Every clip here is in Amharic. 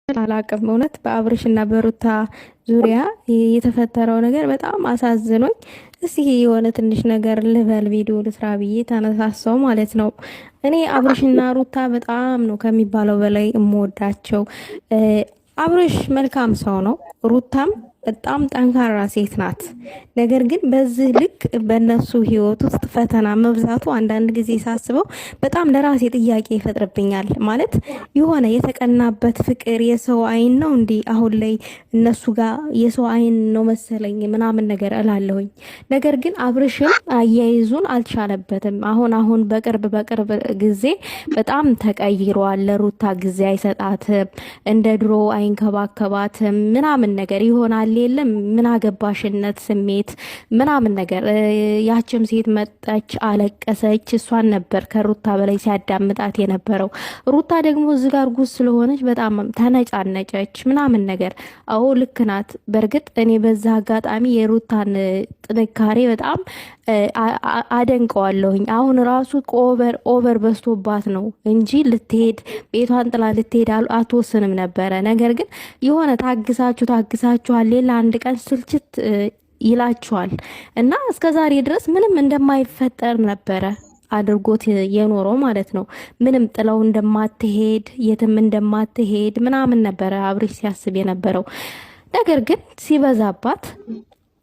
አላቅም እውነት በአብርሽና በሩታ ዙሪያ የተፈጠረው ነገር በጣም አሳዝኖኝ፣ እስኪ የሆነ ትንሽ ነገር ልበል ቪዲዮ ልስራ ብዬ ተነሳሳው ማለት ነው። እኔ አብርሽና ሩታ በጣም ነው ከሚባለው በላይ እምወዳቸው። አብርሽ መልካም ሰው ነው፣ ሩታም በጣም ጠንካራ ሴት ናት። ነገር ግን በዚህ ልክ በእነሱ ህይወት ውስጥ ፈተና መብዛቱ አንዳንድ ጊዜ ሳስበው በጣም ለራሴ ጥያቄ ይፈጥርብኛል። ማለት የሆነ የተቀናበት ፍቅር የሰው አይን ነው እንዲህ አሁን ላይ እነሱ ጋር የሰው አይን ነው መሰለኝ ምናምን ነገር እላለሁኝ። ነገር ግን አብርሽም አያይዙን አልቻለበትም። አሁን በቅርብ ጊዜ በጣም ተቀይሯል። ለሩታ ጊዜ አይሰጣትም፣ እንደ ድሮ አይንከባከባትም ምናምን ነገር ይሆናል የለም ምን አገባሽነት ስሜት ምናምን ነገር። ያችም ሴት መጣች አለቀሰች። እሷን ነበር ከሩታ በላይ ሲያዳምጣት የነበረው። ሩታ ደግሞ እዚህ ጋር ጉስ ስለሆነች በጣም ተነጫነጨች ምናምን ነገር። አዎ ልክ ናት። በእርግጥ እኔ በዛ አጋጣሚ የሩታን ጥንካሬ በጣም አደንቀዋለሁኝ። አሁን ራሱ ኦቨር በስቶባት ነው እንጂ ቤቷን ጥላ ልትሄድ አትወስንም ነበረ። ነገር ግን የሆነ ታግሳችኋል ሌላ አንድ ቀን ስልችት ይላችኋል እና እስከ ዛሬ ድረስ ምንም እንደማይፈጠር ነበረ አድርጎት የኖረው ማለት ነው። ምንም ጥለው እንደማትሄድ የትም እንደማትሄድ ምናምን ነበረ አብርሽ ሲያስብ የነበረው። ነገር ግን ሲበዛባት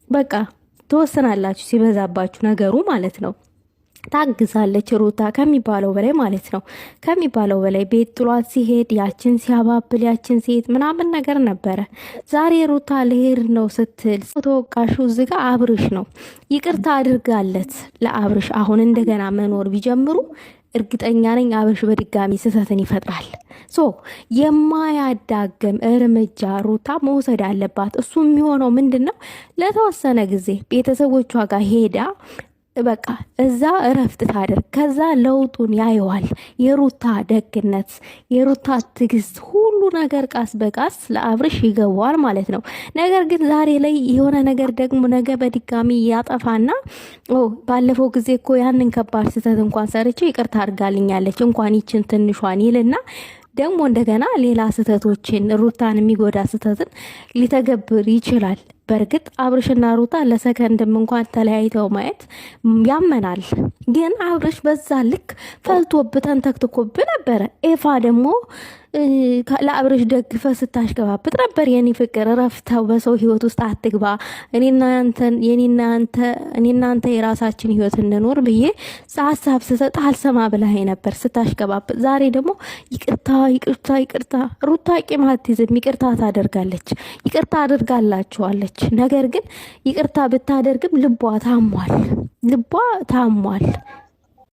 በቃ ትወስናላችሁ፣ ሲበዛባችሁ ነገሩ ማለት ነው። ታግዛለች ሩታ ከሚባለው በላይ ማለት ነው። ከሚባለው በላይ ቤት ጥሏት ሲሄድ ያችን ሲያባብል ያችን ሴት ምናምን ነገር ነበረ። ዛሬ ሩታ ልሄድ ነው ስትል ተወቃሹ እዚህ ጋር አብርሽ ነው። ይቅርታ አድርጋለት ለአብርሽ አሁን እንደገና መኖር ቢጀምሩ እርግጠኛ ነኝ አብርሽ በድጋሚ ስህተትን ይፈጥራል። የማያዳግም እርምጃ ሩታ መውሰድ አለባት። እሱ የሚሆነው ምንድን ነው? ለተወሰነ ጊዜ ቤተሰቦቿ ጋር ሄዳ በቃ እዛ እረፍት ታደርግ። ከዛ ለውጡን ያየዋል። የሩታ ደግነት፣ የሩታ ትግስት፣ ሁሉ ነገር ቃስ በቃስ ለአብርሽ ይገባዋል ማለት ነው። ነገር ግን ዛሬ ላይ የሆነ ነገር ደግሞ ነገ በድጋሚ ያጠፋና ባለፈው ጊዜ እኮ ያንን ከባድ ስህተት እንኳን ሰርቼ ይቅርታ አድርጋልኛለች እንኳን ይችን ትንሿን ይልና ደግሞ እንደገና ሌላ ስህተቶችን ሩታን የሚጎዳ ስህተትን ሊተገብር ይችላል። በእርግጥ አብርሽና ሩታ ለሰከንድም እንኳን ተለያይተው ማየት ያመናል። ግን አብርሽ በዛ ልክ ፈልቶብተን ተክትኮብ ነበረ። ኤፋ ደግሞ ለአብርሽ ደግፈ ስታሽከባብጥ ነበር። የኔ ፍቅር ረፍተው በሰው ህይወት ውስጥ አትግባ፣ እኔና አንተ የራሳችን ህይወት እንኖር ብዬ ሀሳብ ስሰጥ አልሰማ ብለህ ነበር ስታሽከባብጥ። ዛሬ ደግሞ ይቅርታ ሩታ ቂም አትይዝም፣ ይቅርታ ታደርጋለች፣ ይቅርታ አድርጋላችኋለች። ነገር ግን ይቅርታ ብታደርግም ልቧ ታሟል።